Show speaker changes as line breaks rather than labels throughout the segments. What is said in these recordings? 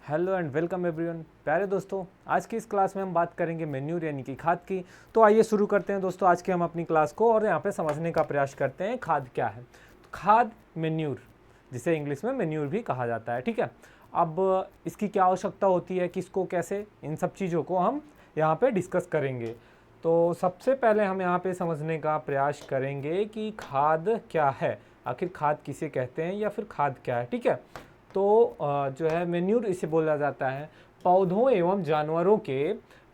Hello and welcome everyone. प्यारे दोस्तों, आज की इस क्लास में हम बात करेंगे मेन्यूर यानी कि खाद की। तो आइए शुरू करते हैं दोस्तों आज की हम अपनी क्लास को और यहाँ पे समझने का प्रयास करते हैं खाद क्या है। तो खाद मेन्यूर, जिसे इंग्लिश में मेन्यूर भी कहा जाता है, ठीक है। अब इसकी क्या आवश्यकता होती है, किसको कैसे, इन सब चीज़ों को हम यहाँ पे डिस्कस करेंगे। तो सबसे पहले हम यहाँ पे समझने का प्रयास करेंगे कि खाद क्या है, आखिर खाद किसे कहते हैं या फिर खाद क्या है, ठीक है। तो जो है मेन्यूर इसे बोला जाता है पौधों एवं जानवरों के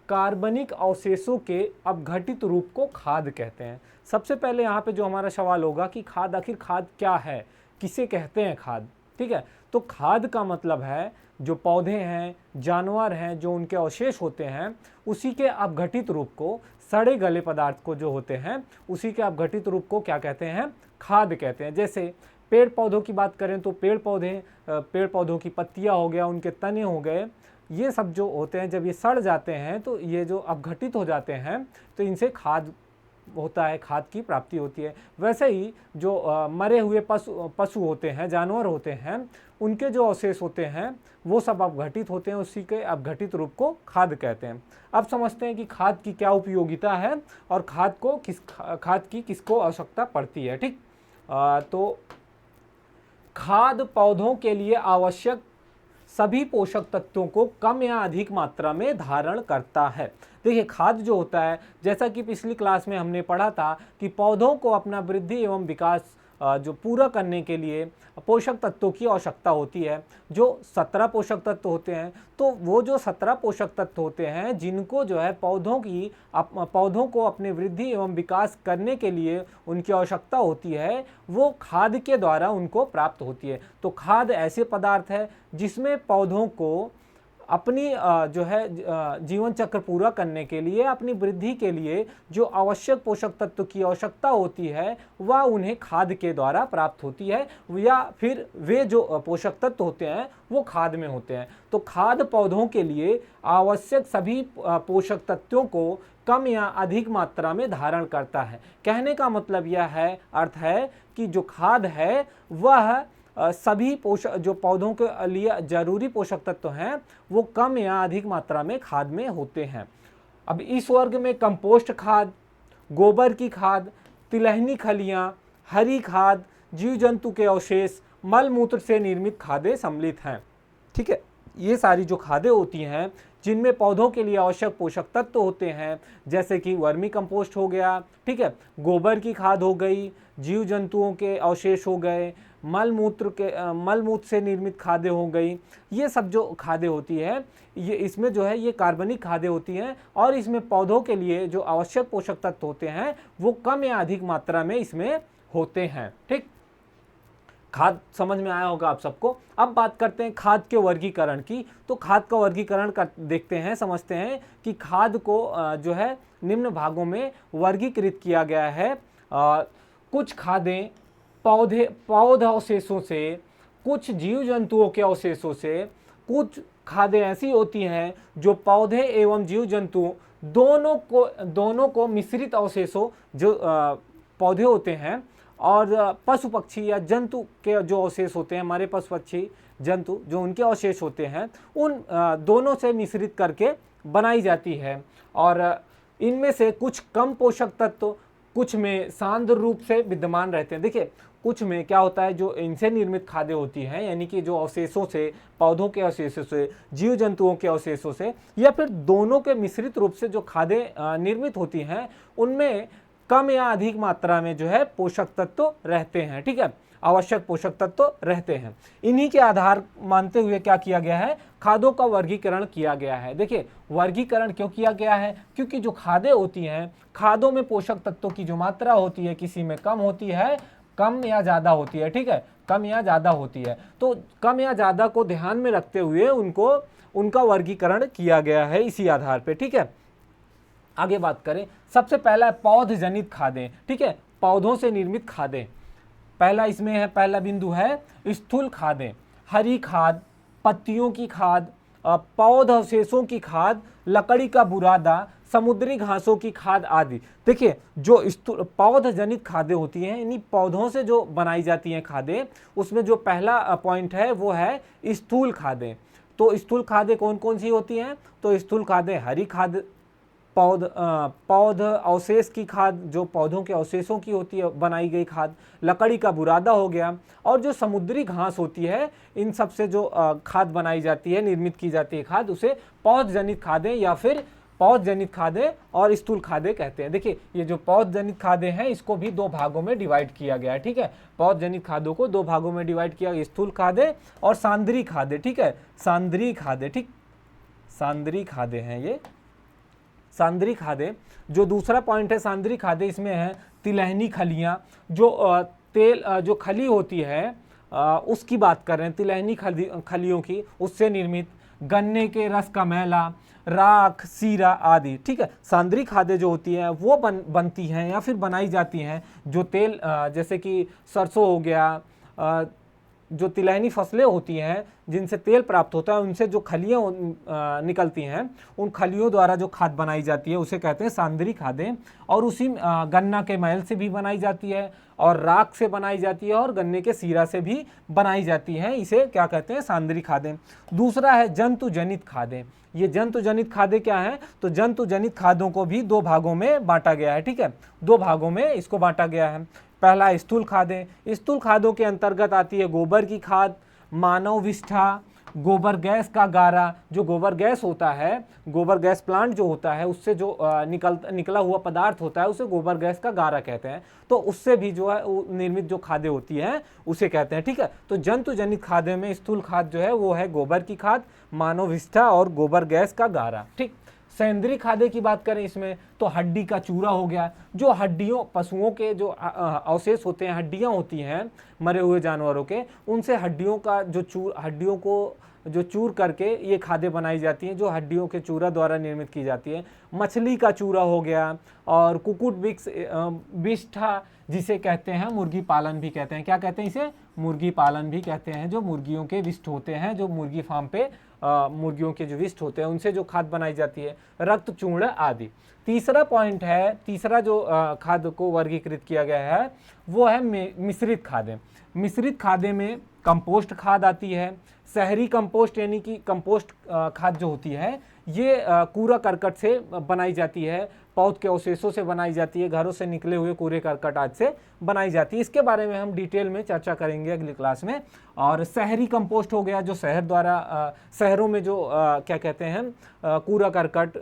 कार्बनिक अवशेषों के अपघटित रूप को खाद कहते हैं। सबसे पहले यहाँ पे जो हमारा सवाल होगा कि खाद, आखिर खाद क्या है, किसे कहते हैं खाद, ठीक है। तो खाद का मतलब है जो पौधे हैं, जानवर हैं, जो उनके अवशेष होते हैं, उसी के अपघटित रूप को, सड़े गले पदार्थ को जो होते हैं, उसी के अपघटित रूप को क्या कहते हैं, खाद कहते हैं। जैसे पेड़ पौधों की बात करें तो पेड़ पौधों की पत्तियां हो गया, उनके तने हो गए, ये सब जो होते हैं जब ये सड़ जाते हैं तो ये जो अपघटित हो जाते हैं तो इनसे खाद होता है, खाद की प्राप्ति होती है। वैसे ही जो मरे हुए पशु होते हैं, जानवर होते हैं, उनके जो अवशेष होते हैं वो सब अपघटित होते हैं, उसी के अपघटित रूप को खाद कहते हैं। अब समझते हैं कि खाद की क्या उपयोगिता है और खाद की किसको आवश्यकता पड़ती है, ठीक। तो खाद पौधों के लिए आवश्यक सभी पोषक तत्वों को कम या अधिक मात्रा में धारण करता है। देखिए, खाद जो होता है, जैसा कि पिछली क्लास में हमने पढ़ा था कि पौधों को अपना वृद्धि एवं विकास जो पूरा करने के लिए पोषक तत्वों की आवश्यकता होती है, जो 17 पोषक तत्व होते हैं। तो वो जो 17 पोषक तत्व होते हैं जिनको जो है पौधों को अपने वृद्धि एवं विकास करने के लिए उनकी आवश्यकता होती है, वो खाद के द्वारा उनको प्राप्त होती है। तो खाद ऐसे पदार्थ है जिसमें पौधों को अपनी जो है जीवन चक्र पूरा करने के लिए, अपनी वृद्धि के लिए जो आवश्यक पोषक तत्व की आवश्यकता होती है वह उन्हें खाद के द्वारा प्राप्त होती है, या फिर वे जो पोषक तत्व होते हैं वो खाद में होते हैं। तो खाद पौधों के लिए आवश्यक सभी पोषक तत्वों को कम या अधिक मात्रा में धारण करता है। कहने का मतलब यह है, अर्थ है कि जो खाद है वह सभी पोषक जो पौधों के लिए जरूरी पोषक तत्व हैं वो कम या अधिक मात्रा में खाद में होते हैं। अब इस वर्ग में कंपोस्ट खाद, गोबर की खाद, तिलहनी खलियां, हरी खाद, जीव जंतु के अवशेष, मल मूत्र से निर्मित खादें सम्मिलित हैं, ठीक है। ये सारी जो खादें होती हैं जिनमें पौधों के लिए आवश्यक पोषक तत्व होते हैं, जैसे कि वर्मी कंपोस्ट हो गया, ठीक है, गोबर की खाद हो गई, जीव जंतुओं के अवशेष हो गए, मल मूत्र से निर्मित खादें हो गई। ये सब जो खादें होती है ये इसमें जो है ये कार्बनिक खादें होती हैं और इसमें पौधों के लिए जो आवश्यक पोषक तत्व होते हैं वो कम या अधिक मात्रा में इसमें होते हैं, ठीक। खाद समझ में आया होगा आप सबको। अब बात करते हैं खाद के वर्गीकरण की। तो खाद का वर्गीकरण देखते हैं, समझते हैं कि खाद को जो है निम्न भागों में वर्गीकृत किया गया है। कुछ खादें पौध अवशेषों से, कुछ जीव जंतुओं के अवशेषों से, कुछ खादें ऐसी होती हैं जो पौधे एवं जीव जंतु दोनों को मिश्रित अवशेषों, जो पौधे होते हैं और पशु पक्षी या जंतु के जो अवशेष होते हैं, हमारे पशु पक्षी जंतु जो उनके अवशेष होते हैं, उन दोनों से मिश्रित करके बनाई जाती है। और इनमें से कुछ कम पोषक तत्व कुछ में सांद्र रूप से विद्यमान रहते हैं। देखिए, कुछ में क्या होता है, जो इनसे निर्मित खादें होती हैं, यानी कि जो अवशेषों से, पौधों के अवशेषों से, जीव जंतुओं के अवशेषों से, या फिर दोनों के मिश्रित रूप से जो खादें निर्मित होती हैं, उनमें कम या अधिक मात्रा में जो है पोषक तत्व रहते हैं, ठीक है, आवश्यक पोषक तत्व रहते हैं। इन्हीं के आधार मानते हुए क्या किया गया है, खादों का वर्गीकरण किया गया है। देखिए, वर्गीकरण क्यों किया गया है, क्योंकि जो खादें होती हैं, खादों में पोषक तत्वों की जो मात्रा होती है किसी में कम होती है, कम या ज्यादा होती है, ठीक है, कम या ज्यादा होती है। तो कम या ज्यादा को ध्यान में रखते हुए उनका वर्गीकरण किया गया है इसी आधार पे, ठीक है। आगे बात करें, सबसे पहला है पौध जनित खादें, ठीक है, पौधों से निर्मित खादें। पहला बिंदु है स्थूल खादें, हरी खाद, पत्तियों की खाद, पौध अवशेषों की खाद, लकड़ी का बुरादा, समुद्री घासों की खाद आदि। देखिए, जो पौध जनित खादें होती हैं, इन्हीं पौधों से जो बनाई जाती हैं खादें, उसमें जो पहला पॉइंट है वो है स्थूल खादें। तो स्थूल खादें कौन कौन सी होती हैं? तो स्थूल खादें हरी खाद, पौध अवशेष की खाद, जो पौधों के अवशेषों की होती है बनाई गई खाद, लकड़ी का बुरादा हो गया, और जो समुद्री घास होती है इन सब से जो खाद बनाई जाती है, निर्मित की जाती है खाद, उसे पौध जनित खादें या फिर पौध जनित खादें और स्थूल खादें कहते हैं। देखिए ये जो पौध जनित खादें हैं इसको भी दो भागों में डिवाइड किया गया है, ठीक है। पौध जनित खादों को दो भागों में डिवाइड किया गया, स्थूल खादें और सांद्री खादें, ठीक है। सांद्री खादें, ठीक, सांद्री खादें हैं ये। सांद्री खादें, जो दूसरा पॉइंट है सांद्री खादें, इसमें है तिलहनी खलियां, जो तेल जो खली होती है उसकी बात कर रहे हैं, तिलहनी खलियों की, उससे निर्मित गन्ने के रस का मैला, राख, सीरा आदि, ठीक है। सांद्री खादें जो होती हैं वो बनती हैं या फिर बनाई जाती हैं जो तेल जैसे कि सरसों हो गया, जो तिलहनी फसलें होती हैं जिनसे तेल प्राप्त होता है, उनसे जो खलियाँ निकलती हैं, उन खलियों द्वारा जो खाद बनाई जाती है उसे कहते हैं सांद्री खादें। और उसी गन्ना के मैल से भी बनाई जाती है, और राख से बनाई जाती है, और गन्ने के सीरा से भी बनाई जाती है, इसे क्या कहते हैं? सांद्री खादें। दूसरा है जंतु जनित खादें। ये जंतु जनित खादें क्या हैं? तो जंतु जनित खादों को भी दो भागों में बांटा गया है, ठीक है। दो भागों में इसको बांटा गया है। पहला स्थूल खादें। स्थूल खादों के अंतर्गत आती है गोबर की खाद, मानव विष्ठा, गोबर गैस का गारा। जो गोबर गैस होता है, गोबर गैस प्लांट जो होता है, उससे जो निकला हुआ पदार्थ होता है उसे गोबर गैस का गारा कहते हैं। तो उससे भी जो है निर्मित जो खादें होती हैं उसे कहते हैं, ठीक है। तो जंतु जनित खादें में स्थूल खाद जो है वो है गोबर की खाद, मानव विष्ठा और गोबर गैस का गारा, ठीक। सेंद्रीय खादें की बात करें इसमें तो हड्डी का चूरा हो गया, जो हड्डियों, पशुओं के जो अवशेष होते हैं, हड्डियां होती हैं मरे हुए जानवरों के, उनसे हड्डियों का जो हड्डियों को जो चूर करके ये खादें बनाई जाती हैं, जो हड्डियों के चूरा द्वारा निर्मित की जाती है। मछली का चूरा हो गया, और कुकुट विष्ठा जिसे कहते हैं मुर्गी पालन भी कहते हैं। क्या कहते हैं इसे? मुर्गी पालन भी कहते हैं। जो मुर्गियों के विष्ठ होते हैं, जो मुर्गी फार्म पे मुर्गियों के जो विष्ठ होते हैं उनसे जो खाद बनाई जाती है, रक्त चूर्ण आदि। तीसरा पॉइंट है, तीसरा जो खाद को वर्गीकृत किया गया है वो है मिश्रित खादें। मिश्रित खादें में कंपोस्ट खाद आती है, शहरी कंपोस्ट यानी कि कंपोस्ट खाद जो होती है ये कूड़ा करकट से बनाई जाती है, पौध के अवशेषों से बनाई जाती है, घरों से निकले हुए कूड़े करकट आदि से बनाई जाती है। इसके बारे में हम डिटेल में चर्चा करेंगे अगली क्लास में। और शहरी कंपोस्ट हो गया, जो शहर द्वारा शहरों में जो क्या कहते हैं कूड़ा करकट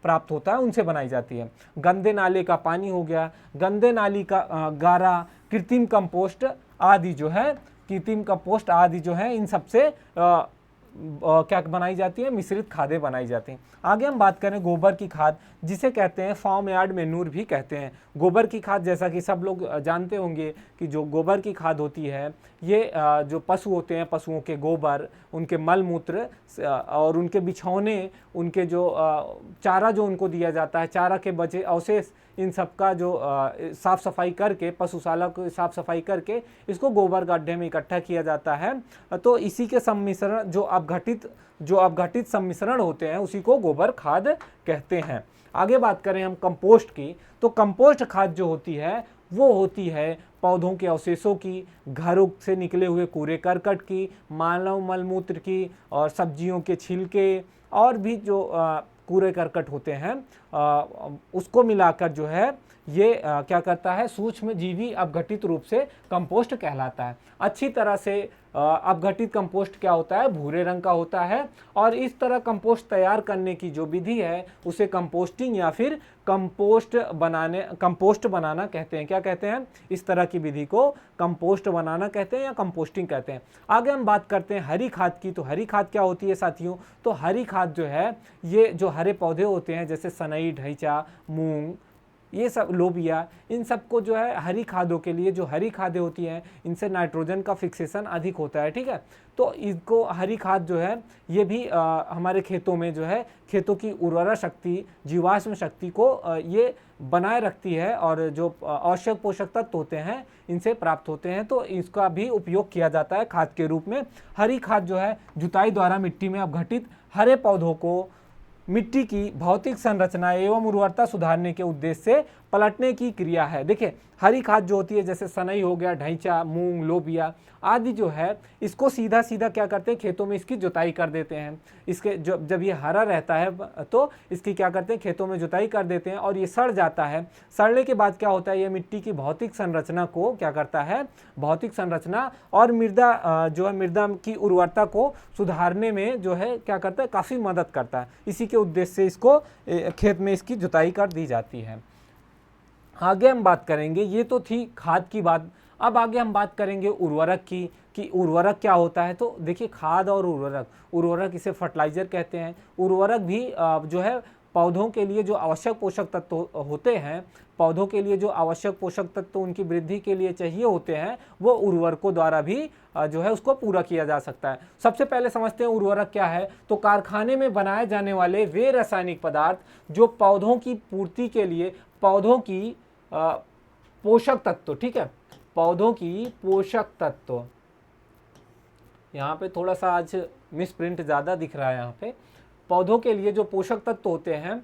प्राप्त होता है उनसे बनाई जाती है। गंदे नाले का पानी हो गया, गंदे नाली का गारा, कृत्रिम कंपोस्ट आदि जो है, कृत्रिम कंपोस्ट आदि जो है, इन सबसे क्या बनाई जाती है? मिश्रित खादें बनाई जाती हैं। आगे हम बात करें गोबर की खाद, जिसे कहते हैं फार्म यार्ड मैन्यूर भी कहते हैं। गोबर की खाद, जैसा कि सब लोग जानते होंगे कि जो गोबर की खाद होती है ये जो पशु होते हैं, पशुओं के गोबर, उनके मल मूत्र और उनके बिछौने, उनके जो चारा जो उनको दिया जाता है, चारा के बचे अवशेष, इन सब का जो साफ़ सफाई करके, पशुशाला को साफ़ सफाई करके इसको गोबर गड्ढे में इकट्ठा किया जाता है। तो इसी के सम्मिश्रण जो अपघटित सम्मिश्रण होते हैं उसी को गोबर खाद कहते हैं। आगे बात करें हम कंपोस्ट की, तो कंपोस्ट खाद जो होती है वो होती है पौधों के अवशेषों की, घरों से निकले हुए कूड़े करकट की, मानव मलमूत्र की, और सब्जियों के छिलके, और भी जो कूड़े करकट होते हैं उसको मिलाकर जो है ये क्या करता है? सूक्ष्म जीवी अपघटित रूप से कंपोस्ट कहलाता है। अच्छी तरह से अपघटित कंपोस्ट क्या होता है? भूरे रंग का होता है। और इस तरह कंपोस्ट तैयार करने की जो विधि है उसे कंपोस्टिंग या फिर कंपोस्ट बनाना कहते हैं। क्या कहते हैं? इस तरह की विधि को कंपोस्ट बनाना कहते हैं या कंपोस्टिंग कहते हैं। आगे हम बात करते हैं हरी खाद की। तो हरी खाद क्या होती है साथियों? तो हरी खाद जो है ये जो हरे पौधे होते हैं जैसे सनई, ढैंचा, मूंग, ये सब लोबिया, इन सबको जो है हरी खादों के लिए, जो हरी खादें होती हैं इनसे नाइट्रोजन का फिक्सेशन अधिक होता है, ठीक है। तो इसको हरी खाद जो है ये भी हमारे खेतों में जो है खेतों की उर्वरा शक्ति, जीवाश्म शक्ति को ये बनाए रखती है, और जो आवश्यक पोषक तत्व होते हैं इनसे प्राप्त होते हैं, तो इसका भी उपयोग किया जाता है खाद के रूप में। हरी खाद जो है जुताई द्वारा मिट्टी में अपघटित हरे पौधों को मिट्टी की भौतिक संरचना एवं उर्वरता सुधारने के उद्देश्य से पलटने की क्रिया है। देखिए हरी खाद जो होती है जैसे सनई हो गया, ढैंचा, मूंग, लोबिया आदि जो है इसको सीधा सीधा क्या करते हैं, खेतों में इसकी जुताई कर देते हैं। इसके जब ये हरा रहता है तो इसकी क्या करते हैं, खेतों में जुताई कर देते हैं और ये सड़ जाता है। सड़ने के बाद क्या होता है, ये मिट्टी की भौतिक संरचना को क्या करता है, भौतिक संरचना और मृदा जो है मृदा की उर्वरता को सुधारने में जो है क्या करता है, काफ़ी मदद करता है। इसी के उद्देश्य से इसको खेत में इसकी जुताई कर दी जाती है। आगे हम बात करेंगे, ये तो थी खाद की बात। अब आगे हम बात करेंगे उर्वरक की, कि उर्वरक क्या होता है। तो देखिए खाद और उर्वरक इसे फर्टिलाइजर कहते हैं। उर्वरक भी जो है पौधों के लिए जो आवश्यक पोषक तत्व होते हैं, पौधों के लिए जो आवश्यक पोषक तत्व उनकी वृद्धि के लिए चाहिए होते हैं, वो उर्वरकों द्वारा भी जो है उसको पूरा किया जा सकता है। सबसे पहले समझते हैं उर्वरक क्या है। तो कारखाने में बनाए जाने वाले वे रासायनिक पदार्थ जो पौधों की पूर्ति के लिए पौधों की पोषक तत्व, ठीक है, पौधों की पोषक तत्व, यहाँ पे थोड़ा सा आज मिस प्रिंट ज़्यादा दिख रहा है। यहाँ पे पौधों के लिए जो पोषक तत्व होते हैं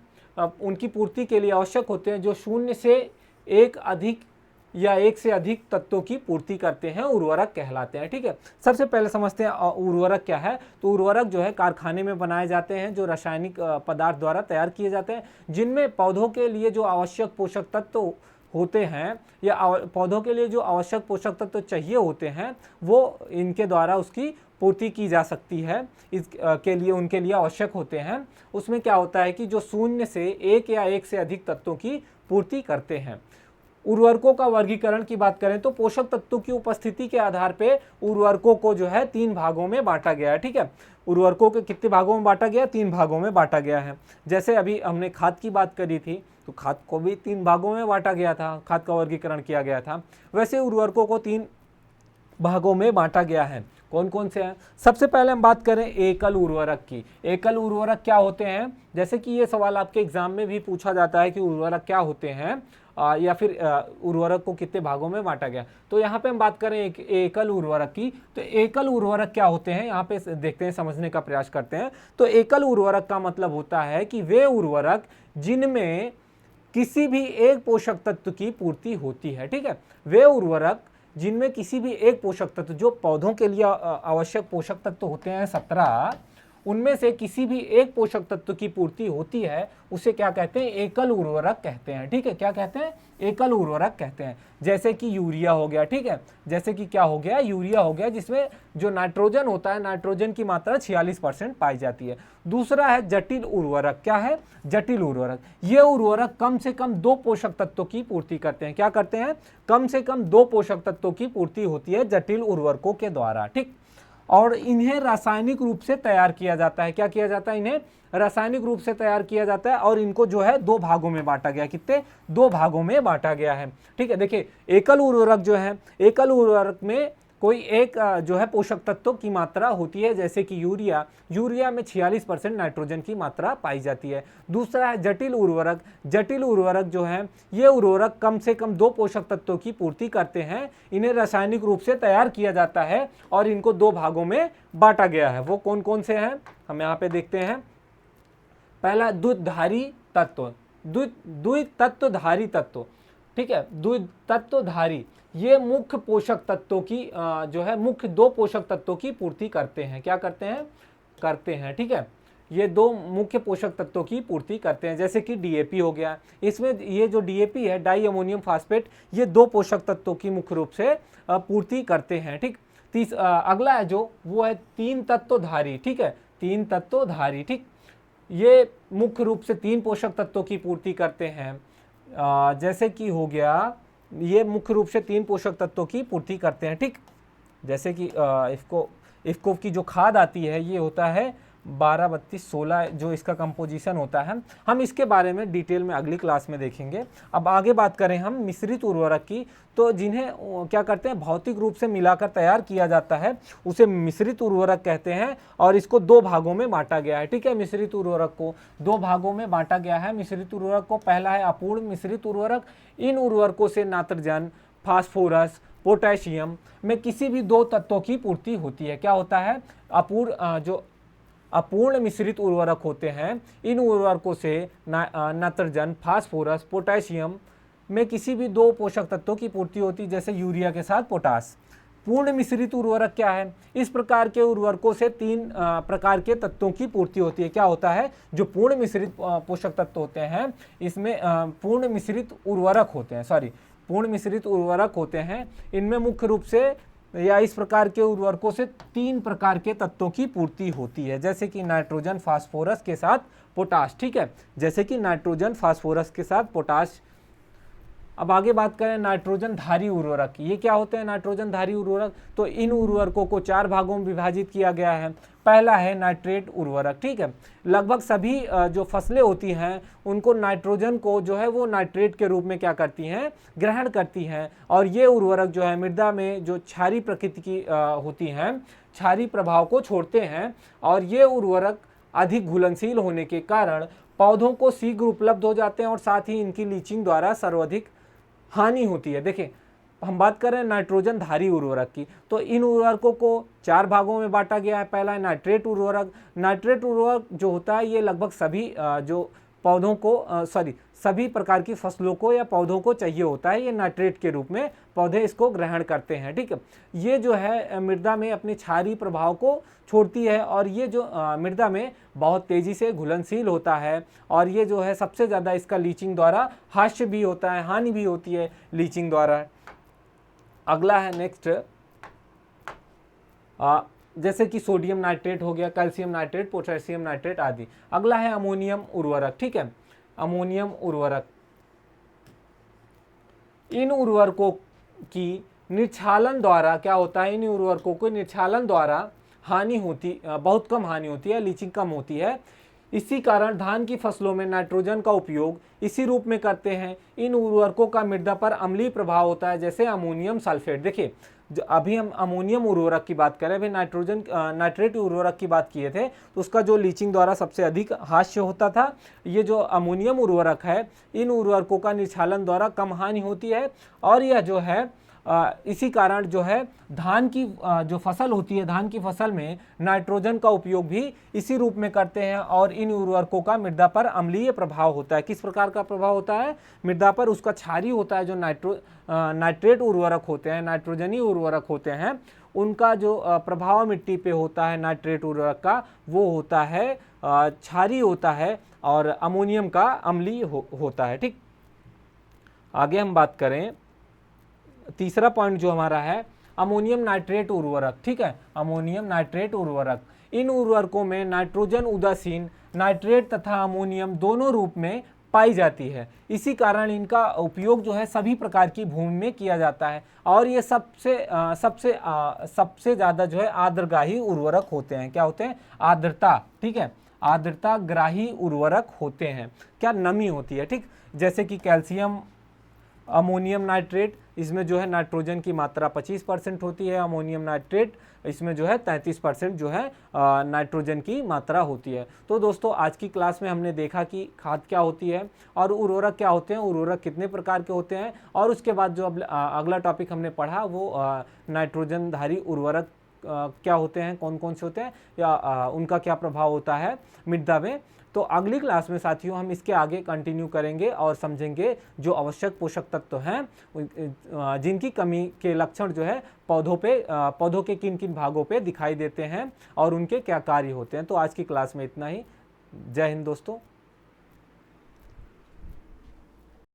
उनकी पूर्ति के लिए आवश्यक होते हैं, जो 0 से 1 अधिक या 1 से अधिक तत्वों की पूर्ति करते हैं, उर्वरक कहलाते हैं। ठीक है, सबसे पहले समझते हैं उर्वरक क्या है। तो उर्वरक जो है कारखाने में बनाए जाते हैं, जो रासायनिक पदार्थ द्वारा तैयार किए जाते हैं, जिनमें पौधों के लिए जो आवश्यक पोषक तत्व होते हैं या पौधों के लिए जो आवश्यक पोषक तत्व चाहिए होते हैं, वो इनके द्वारा उसकी पूर्ति की जा सकती है। इसके लिए उनके लिए आवश्यक होते हैं। उसमें क्या होता है कि जो 0 से 1 या 1 से अधिक तत्वों की पूर्ति करते हैं। उर्वरकों का वर्गीकरण की बात करें तो पोषक तत्वों की उपस्थिति के आधार पे उर्वरकों को जो है 3 भागों में बांटा गया है। ठीक है, उर्वरकों के कितने भागों में बांटा गया, 3 भागों में बांटा गया है। जैसे अभी हमने खाद की बात करी थी, तो खाद को भी 3 भागों में बांटा गया था, खाद का वर्गीकरण किया गया था। वैसे उर्वरकों को 3 भागों में बांटा गया है। कौन कौन से हैं? सबसे पहले हम बात करें एकल उर्वरक की। एकल उर्वरक क्या होते हैं, जैसे कि ये सवाल आपके एग्जाम में भी पूछा जाता है कि उर्वरक क्या होते हैं, या फिर उर्वरक को कितने भागों में बांटा गया। तो यहाँ पे हम बात करें एकल उर्वरक की। तो एकल उर्वरक क्या होते हैं, यहाँ पे देखते हैं, समझने का प्रयास करते हैं। तो एकल उर्वरक का मतलब होता है कि वे उर्वरक जिनमें किसी भी एक पोषक तत्व की पूर्ति होती है। ठीक है, वे उर्वरक जिनमें किसी भी एक पोषक तत्व, जो पौधों के लिए आवश्यक पोषक तत्व होते हैं 17, उनमें से किसी भी एक पोषक तत्व की पूर्ति होती है, उसे क्या कहते हैं, एकल उर्वरक कहते हैं। ठीक है, क्या कहते हैं, एकल उर्वरक कहते हैं। जैसे कि यूरिया हो गया, ठीक है, जैसे कि क्या हो गया, यूरिया हो गया, जिसमें जो नाइट्रोजन होता है, नाइट्रोजन की मात्रा 46% पाई जाती है। दूसरा है जटिल उर्वरक। क्या है, जटिल उर्वरक। ये उर्वरक कम से कम 2 पोषक तत्वों की पूर्ति करते हैं। क्या करते हैं, कम से कम 2 पोषक तत्वों की पूर्ति होती है जटिल उर्वरकों के द्वारा। ठीक, और इन्हें रासायनिक रूप से तैयार किया जाता है। क्या किया जाता है, इन्हें रासायनिक रूप से तैयार किया जाता है, और इनको जो है 2 भागों में बांटा गया। कितने, 2 भागों में बांटा गया है। ठीक है, देखिए एकल उर्वरक जो है, एकल उर्वरक में कोई एक जो है पोषक तत्वों की मात्रा होती है, जैसे कि यूरिया में 46% नाइट्रोजन की मात्रा पाई जाती है। दूसरा है जटिल उर्वरक। जटिल उर्वरक जो है, ये उर्वरक कम से कम 2 पोषक तत्वों की पूर्ति करते हैं। इन्हें रासायनिक रूप से तैयार किया जाता है और इनको 2 भागों में बांटा गया है। वो कौन कौन से हैं, हम यहाँ पे देखते हैं। पहला द्विधारी तत्व, द्वितत्वधारी तत्व। ठीक है, द्वितत्वधारी, ये मुख्य पोषक तत्वों की जो है मुख्य 2 पोषक तत्वों की पूर्ति करते हैं। क्या करते हैं, ठीक है, ये 2 मुख्य पोषक तत्वों की पूर्ति करते हैं। जैसे कि डीएपी हो गया, इसमें ये जो डीएपी है, डाई अमोनियम फास्फेट, ये 2 पोषक तत्वों की मुख्य रूप से पूर्ति करते हैं। ठीक, अगला है जो, वो है 3 तत्वधारी। ठीक है, 3 तत्वधारी। ठीक, ये मुख्य रूप से 3 पोषक तत्वों की पूर्ति करते हैं। जैसे कि हो गया, ये मुख्य रूप से 3 पोषक तत्वों की पूर्ति करते हैं। ठीक, जैसे कि इफ्को की जो खाद आती है, ये होता है 12, 32, 16, जो इसका कंपोजिशन होता है। हम इसके बारे में डिटेल में अगली क्लास में देखेंगे। अब आगे बात करें हम मिश्रित उर्वरक की, तो जिन्हें क्या करते हैं, भौतिक रूप से मिलाकर तैयार किया जाता है, उसे मिश्रित उर्वरक कहते हैं, और इसको 2 भागों में बांटा गया है। ठीक है, मिश्रित उर्वरक को 2 भागों में बांटा गया है। मिश्रित उर्वरक को, पहला है अपूर्ण मिश्रित उर्वरक। इन उर्वरकों से नाइट्रोजन, फास्फोरस, पोटेशियम में किसी भी 2 तत्वों की पूर्ति होती है। क्या होता है, जो अपूर्ण मिश्रित उर्वरक होते हैं, इन उर्वरकों से नाइट्रोजन, फास्फोरस, पोटेशियम में किसी भी दो पोषक तत्वों की पूर्ति होती है, जैसे यूरिया के साथ पोटास। पूर्ण मिश्रित उर्वरक क्या है? इस प्रकार के उर्वरकों से तीन प्रकार के तत्वों की पूर्ति होती है। क्या होता है? जो पूर्ण मिश्रित पोषक तत्व होते हैं, इसमें पूर्ण मिश्रित उर्वरक होते हैं, पूर्ण मिश्रित उर्वरक होते हैं। इनमें मुख्य रूप से या इस प्रकार के उर्वरकों से तीन प्रकार के तत्वों की पूर्ति होती है, जैसे कि नाइट्रोजन फास्फोरस के साथ पोटाश। ठीक है, जैसे कि नाइट्रोजन फास्फोरस के साथ पोटाश। अब आगे बात करें नाइट्रोजन धारी उर्वरक। ये क्या होते हैं नाइट्रोजन धारी उर्वरक? तो इन उर्वरकों को चार भागों में विभाजित किया गया है। पहला है नाइट्रेट उर्वरक। ठीक है, लगभग सभी जो फसलें होती हैं उनको नाइट्रोजन को जो है वो नाइट्रेट के रूप में क्या करती हैं? ग्रहण करती हैं। और ये उर्वरक जो है मृदा में जो क्षारीय प्रकृति की होती हैं, क्षारीय प्रभाव को छोड़ते हैं। और ये उर्वरक अधिक घुलनशील होने के कारण पौधों को शीघ्र उपलब्ध हो जाते हैं और साथ ही इनकी लीचिंग द्वारा सर्वाधिक हानि होती है। देखिए, हम बात कर रहे हैं नाइट्रोजन धारी उर्वरक की, तो इन उर्वरकों को चार भागों में बांटा गया है। पहला है नाइट्रेट उर्वरक। नाइट्रेट उर्वरक जो होता है ये लगभग सभी जो पौधों को सभी प्रकार की फसलों को या पौधों को चाहिए होता है। ये नाइट्रेट के रूप में पौधे इसको ग्रहण करते हैं। ठीक है, ये जो है मृदा में अपने क्षारीय प्रभाव को छोड़ती है और ये जो मृदा में बहुत तेज़ी से घुलनशील होता है। और ये जो है सबसे ज़्यादा इसका लीचिंग द्वारा हास्य भी होता है, हानि भी होती है लीचिंग द्वारा। अगला है नेक्स्ट, जैसे कि सोडियम नाइट्रेट हो गया, कैल्शियम नाइट्रेट, पोटेशियम नाइट्रेट आदि। अगला है अमोनियम उर्वरक। ठीक है, अमोनियम उर्वरक। इन उर्वरकों की निर्क्षालन द्वारा क्या होता है? इन उर्वरकों को निर्क्षालन द्वारा बहुत कम हानि होती है, लीचिंग कम होती है। इसी कारण धान की फसलों में नाइट्रोजन का उपयोग इसी रूप में करते हैं। इन उर्वरकों का मृदा पर अम्लीय प्रभाव होता है, जैसे अमोनियम सल्फेट। देखिए, अभी हम अमोनियम उर्वरक की बात करें, अभी नाइट्रेट उर्वरक की बात किए थे, तो उसका जो लीचिंग द्वारा सबसे अधिक हास्य होता था। ये जो अमोनियम उर्वरक है, इन उर्वरकों का निर्क्षालन द्वारा कम हानि होती है। और यह जो है इसी कारण जो है धान की जो फसल होती है, धान की फसल में नाइट्रोजन का उपयोग भी इसी रूप में करते हैं। और इन उर्वरकों का मृदा पर अम्लीय प्रभाव होता है। किस प्रकार का प्रभाव होता है? मृदा पर उसका क्षारीय होता है। जो नाइट्रेट उर्वरक होते हैं, नाइट्रोजनी उर्वरक होते हैं, उनका जो प्रभाव मिट्टी पे होता है नाइट्रेट उर्वरक का, वो होता है क्षारीय होता है और अमोनियम का अम्लीय होता है। ठीक, आगे हम बात करें, तीसरा पॉइंट जो हमारा है अमोनियम नाइट्रेट उर्वरक। ठीक है, अमोनियम नाइट्रेट उर्वरक। इन उर्वरकों में नाइट्रोजन उदासीन नाइट्रेट तथा अमोनियम दोनों रूप में पाई जाती है। इसी कारण इनका उपयोग जो है सभी प्रकार की भूमि में किया जाता है। और ये सबसे ज़्यादा जो है आर्द्रग्राही उर्वरक होते हैं। क्या होते हैं? आर्द्रता। ठीक है, आर्द्रता ग्राही उर्वरक होते हैं। क्या? नमी होती है। ठीक, जैसे कि कैल्शियम अमोनियम नाइट्रेट, इसमें जो है नाइट्रोजन की मात्रा 25% होती है। अमोनियम नाइट्रेट इसमें जो है 33% जो है नाइट्रोजन की मात्रा होती है। तो दोस्तों, आज की क्लास में हमने देखा कि खाद क्या होती है और उर्वरक क्या होते हैं, उर्वरक कितने प्रकार के होते हैं। और उसके बाद जो अगला टॉपिक हमने पढ़ा वो नाइट्रोजन धारी उर्वरक क्या होते हैं, कौन कौन से होते हैं, या उनका क्या प्रभाव होता है मृदा में। तो अगली क्लास में साथियों हम इसके आगे कंटिन्यू करेंगे और समझेंगे जो आवश्यक पोषक तत्व हैं, जिनकी कमी के लक्षण जो है पौधों के किन किन भागों पे दिखाई देते हैं और उनके क्या कार्य होते हैं। तो आज की क्लास में इतना ही। जय हिंद दोस्तों।